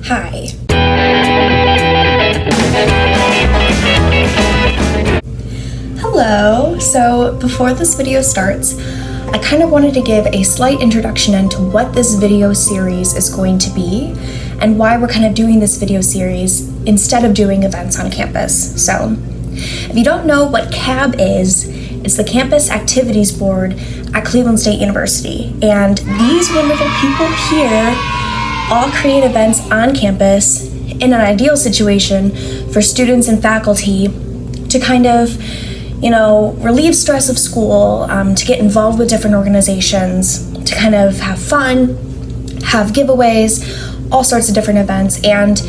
Hi. Hello. So before this video starts, I kind of wanted to give a slight introduction into what this video series is going to be and why we're kind of doing this video series instead of doing events on campus. So if you don't know what CAB is, it's the Campus Activities Board at Cleveland State University. And these wonderful people here all create events on campus in an ideal situation for students and faculty to kind of, relieve stress of school, to get involved with different organizations, to kind of have fun, have giveaways, all sorts of different events. And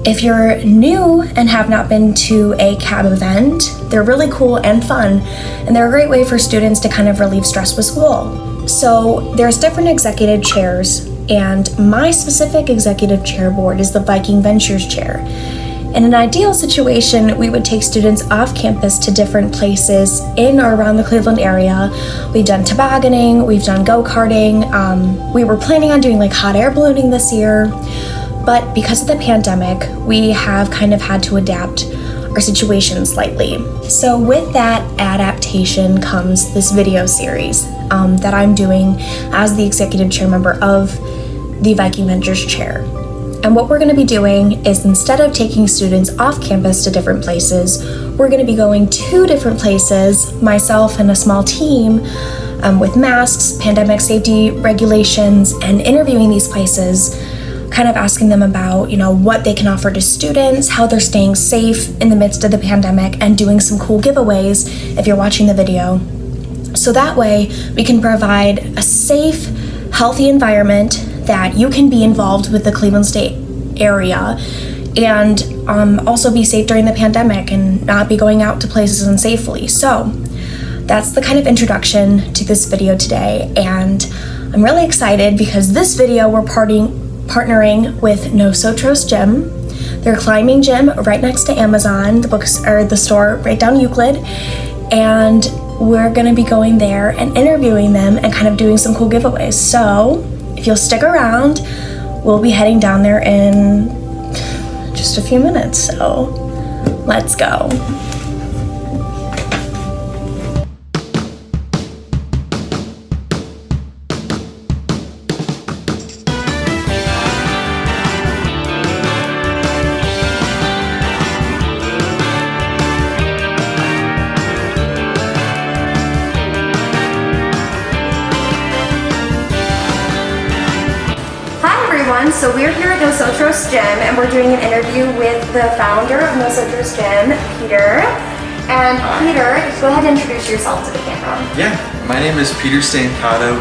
if you're new and have not been to a CAB event, they're really cool and fun, and they're a great way for students to kind of relieve stress with school. So there's different executive chairs, and my specific executive chair board is the Viking Ventures chair. In an ideal situation, we would take students off campus to different places in or around the Cleveland area. We've done tobogganing, we've done go-karting. We were planning on doing like hot air ballooning this year, but because of the pandemic, we have kind of had to adapt our situation slightly. So with that adaptation comes this video series that I'm doing as the executive chair member of the Viking Ventures chair. And what we're going to be doing is, instead of taking students off campus to different places, we're going to be going to different places, myself and a small team, with masks, pandemic safety regulations, and interviewing these places, kind of asking them about, what they can offer to students, how they're staying safe in the midst of the pandemic, and doing some cool giveaways if you're watching the video. So that way we can provide a safe, healthy environment that you can be involved with the Cleveland State area and also be safe during the pandemic and not be going out to places unsafely. So that's the kind of introduction to this video today, and I'm really excited because this video we're partnering with Nosotros Gym. They're a climbing gym right next to Amazon, the store right down Euclid, and we're gonna be going there and interviewing them and kind of doing some cool giveaways. So if you'll stick around, we'll be heading down there in just a few minutes, so let's go. So we're here at Nosotros Gym, and we're doing an interview with the founder of Nosotros Gym, Peter. And Peter, go ahead and introduce yourself to the camera. Yeah, my name is Peter Stancato,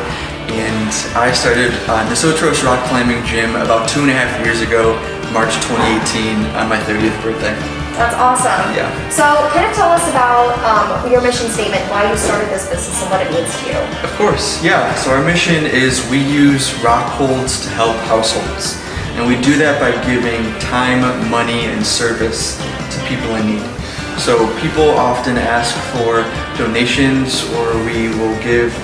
and I started Nosotros Rock Climbing Gym about 2.5 years ago, March 2018, on my 30th birthday. That's awesome. Yeah. So kind of tell us about your mission statement, why you started this business and what it means to you. Of course, yeah. So our mission is we use rock holds to help households. And we do that by giving time, money, and service to people in need. So people often ask for donations, or we will give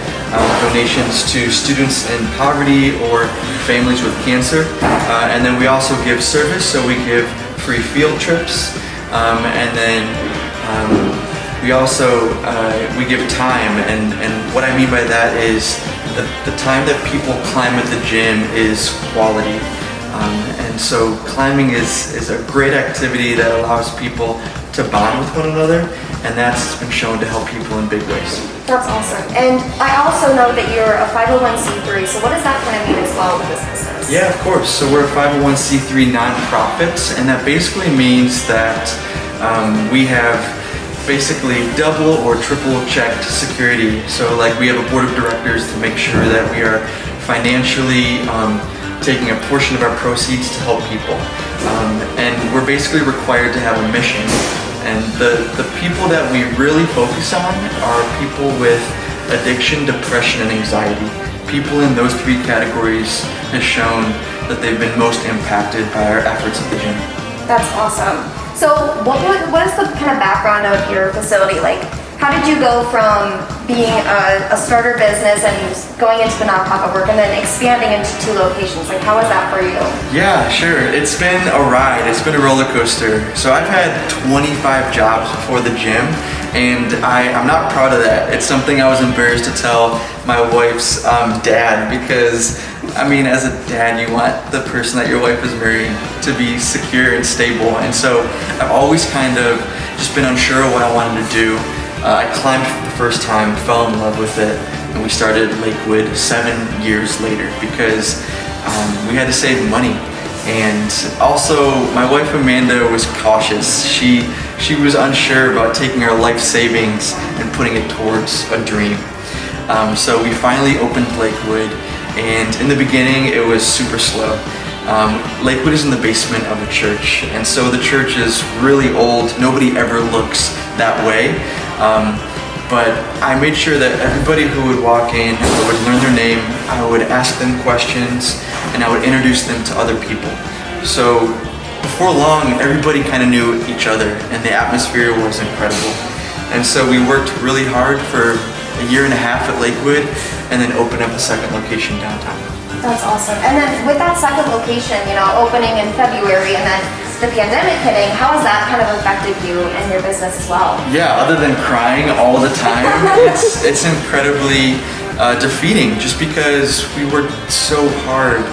donations to students in poverty or families with cancer. And then we also give service, so we give free field trips. And then we also we give time, and what I mean by that is the time that people climb at the gym is quality. And so climbing is a great activity that allows people to bond with one another, and that's been shown to help people in big ways. That's awesome. And I also know that you're a 501c3, so what does that kind of mean as well with this business? Yeah, of course. So we're a 501c3 nonprofit, and that basically means that we have basically double or triple checked security. So like we have a board of directors to make sure that we are financially taking a portion of our proceeds to help people. And we're basically required to have a mission. And the people that we really focus on are people with addiction, depression, and anxiety. People in those three categories have shown that they've been most impacted by our efforts at the gym. That's awesome. So what is the kind of background of your facility? Like, how did you go from being a starter business and going into the nonprofit work and then expanding into 2 locations? Like, how was that for you? Yeah, sure. It's been a ride. It's been a roller coaster. So I've had 25 jobs before the gym, and I'm not proud of that. It's something I was embarrassed to tell my wife's dad, because I mean, as a dad, you want the person that your wife is marrying to be secure and stable. And so I've always kind of just been unsure of what I wanted to do. I climbed for the first time, fell in love with it, and we started Lakewood 7 years later because we had to save money. And also, my wife Amanda was cautious. She was unsure about taking our life savings and putting it towards a dream. So we finally opened Lakewood, and in the beginning it was super slow. Lakewood is in the basement of a church, and so the church is really old. Nobody ever looks that way. But I made sure that everybody who would walk in, I would learn their name, I would ask them questions, and I would introduce them to other people. So before long, everybody kind of knew each other, and the atmosphere was incredible. And so we worked really hard for a year and a half at Lakewood, and then opened up a second location downtown. That's awesome. And then with that second location, you know, opening in February and then the pandemic hitting, how has that kind of affected you and your business as well? Yeah, other than crying all the time, it's incredibly defeating, just because we worked so hard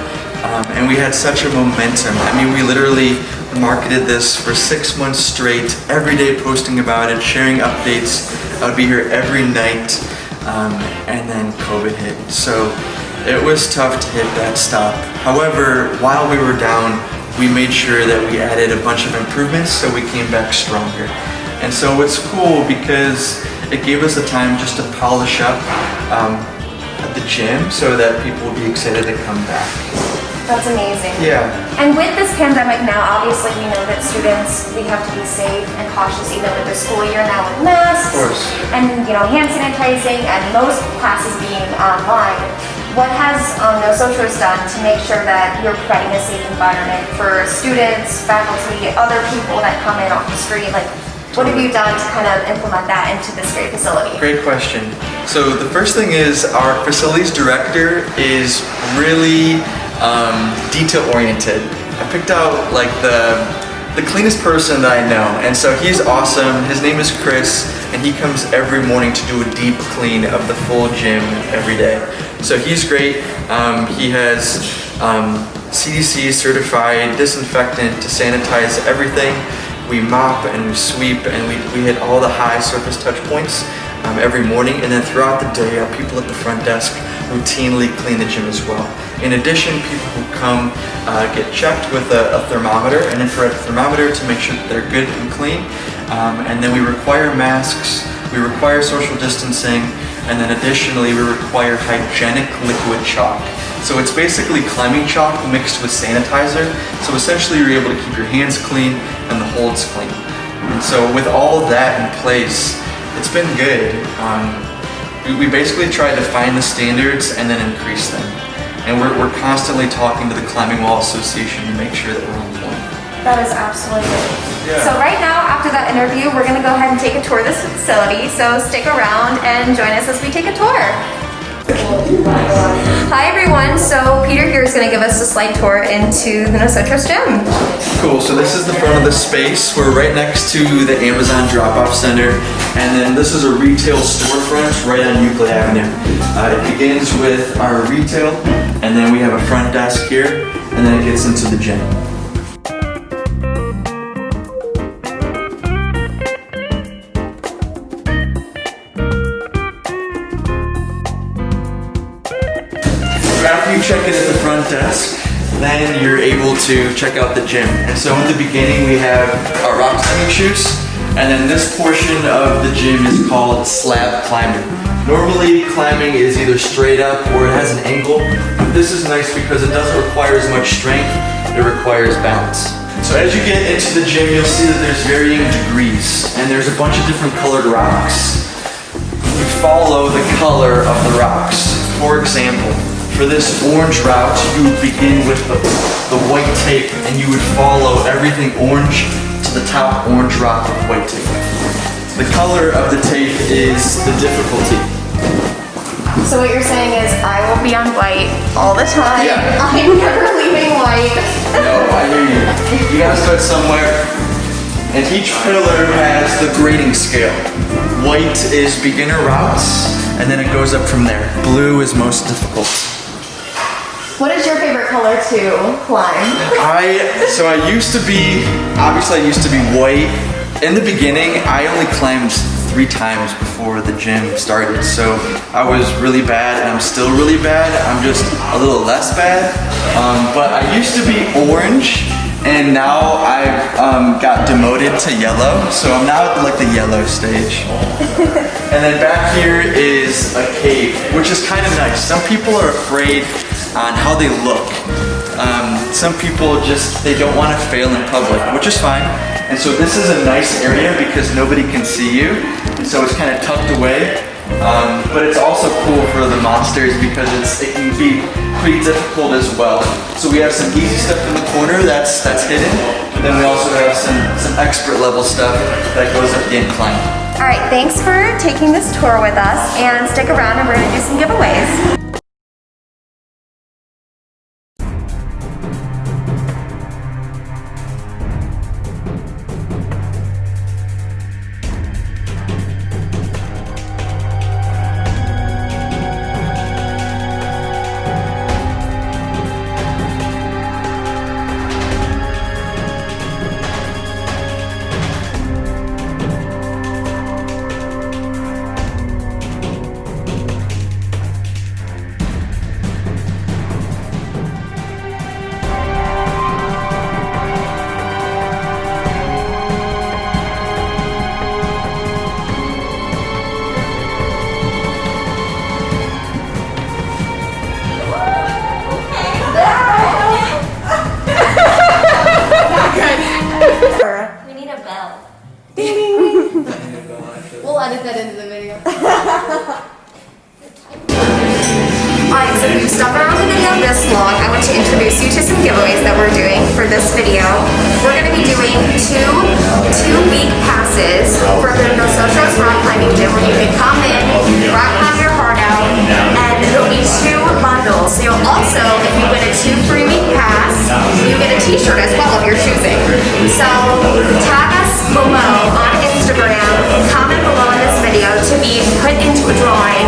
and we had such a momentum. I mean, we literally marketed this for 6 months straight, every day posting about it, sharing updates. I would be here every night, and then COVID hit. So it was tough to hit that stop. However, while we were down, we made sure that we added a bunch of improvements so we came back stronger. And so it's cool because it gave us the time just to polish up at the gym so that people will be excited to come back. That's amazing. Yeah. And with this pandemic now, obviously we know that students, we have to be safe and cautious even with the school year now with masks. Of course. And, you know, hand sanitizing and most classes being online. What has Nosotros done to make sure that you're providing a safe environment for students, faculty, other people that come in off the street? Like, what have you done to kind of implement that into this great facility? Great question. So the first thing is our facilities director is really detail oriented. I picked out like the cleanest person that I know, and so he's awesome. His name is Chris, and he comes every morning to do a deep clean of the full gym every day. So he's great. He has CDC certified disinfectant to sanitize everything. We mop and we sweep and we hit all the high surface touch points every morning, and then throughout the day our people at the front desk routinely clean the gym as well. In addition, people who come get checked with a thermometer, an infrared thermometer, to make sure that they're good and clean. And then we require masks, we require social distancing, and then additionally we require hygienic liquid chalk. So it's basically climbing chalk mixed with sanitizer. So essentially you're able to keep your hands clean and the holds clean. And so with all of that in place, it's been good. We basically try to find the standards and then increase them. And we're constantly talking to the Climbing Wall Association to make sure that we're on point. That is absolutely great. Yeah. So right now, after that interview, we're gonna go ahead and take a tour of this facility. So stick around and join us as we take a tour. Hi everyone, so Peter here is gonna give us a slight tour into the Nosotros gym. Cool, so this is the front of the space. We're right next to the Amazon drop-off center. And then this is a retail storefront right on Euclid Avenue. It begins with our retail, and then we have a front desk here, and then it gets into the gym. After you check in at the front desk, then you're able to check out the gym. And so in the beginning we have our rock climbing chutes, and then this portion of the gym is called slab climbing. Normally climbing is either straight up or it has an angle, but this is nice because it doesn't require as much strength, it requires balance. So as you get into the gym, you'll see that there's varying degrees, and there's a bunch of different colored rocks. You follow the color of the rocks. For example, for this orange route, you would begin with the white tape, and you would follow everything orange to the top orange rock with white tape. The color of the tape is the difficulty. So what you're saying is I will be on white all the time. Yeah. I'm never leaving white. No, I hear you. You gotta start somewhere. And each pillar has the grading scale. White is beginner routes, and then it goes up from there. Blue is most difficult. What is your favorite color to climb? I used to be white. In the beginning, I only climbed 3 times before the gym started, so I was really bad, and I'm still really bad. I'm just a little less bad. But I used to be orange, and now I've got demoted to yellow, so I'm now at like the yellow stage. And then back here is a cave, which is kind of nice. Some people are afraid on how they look. Some people they don't want to fail in public, which is fine. And so this is a nice area because nobody can see you. And so it's kind of tucked away. But it's also cool for the monsters because it can be pretty difficult as well. So we have some easy stuff in the corner that's hidden. But then we also have some expert level stuff that goes up the incline. All right, thanks for taking this tour with us, and stick around and we're gonna do some giveaways. We need a bell. We'll edit that into the video. Alright, so if you've stuck around the video this long, I want to introduce you to some giveaways that we're doing for this video. We're going to be doing two-week passes for the Nosotros Rock Climbing Gym, where you can come in, rock climb your heart out, and there'll be 2 bundles. So you'll also, if you win a 2 free-week pass, you get a t-shirt as well of your choosing. So tag us below on Instagram, comment below in this video to be put into a drawing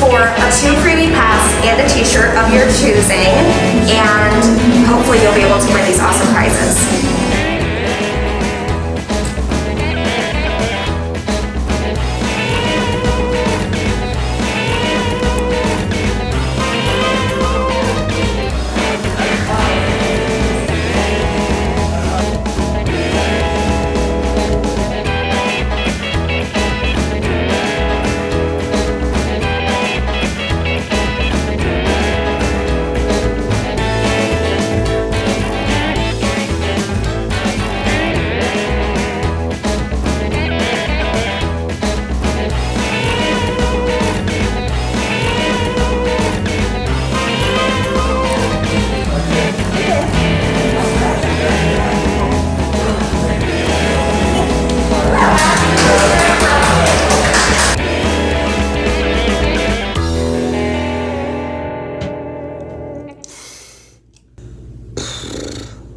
for a 2 free-week pass and a t-shirt of your choosing, and hopefully you'll be able to win these awesome prizes.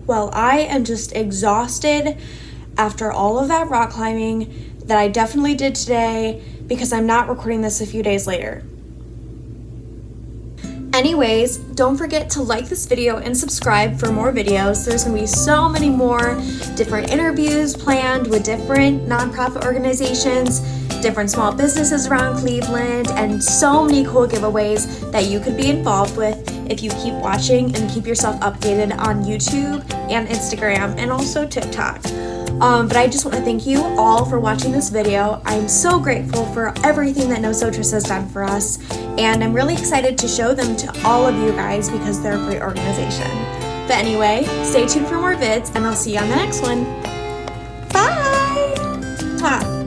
Well, I am just exhausted after all of that rock climbing that I definitely did today because I'm not recording this a few days later. Anyways, don't forget to like this video and subscribe for more videos. There's gonna be so many more different interviews planned with different nonprofit organizations, different small businesses around Cleveland, and so many cool giveaways that you could be involved with if you keep watching and keep yourself updated on YouTube and Instagram and also TikTok. But I just want to thank you all for watching this video. I'm so grateful for everything that Nosotros has done for us, and I'm really excited to show them to all of you guys because they're a great organization. But anyway, stay tuned for more vids, and I'll see you on the next one. Bye! Mwah.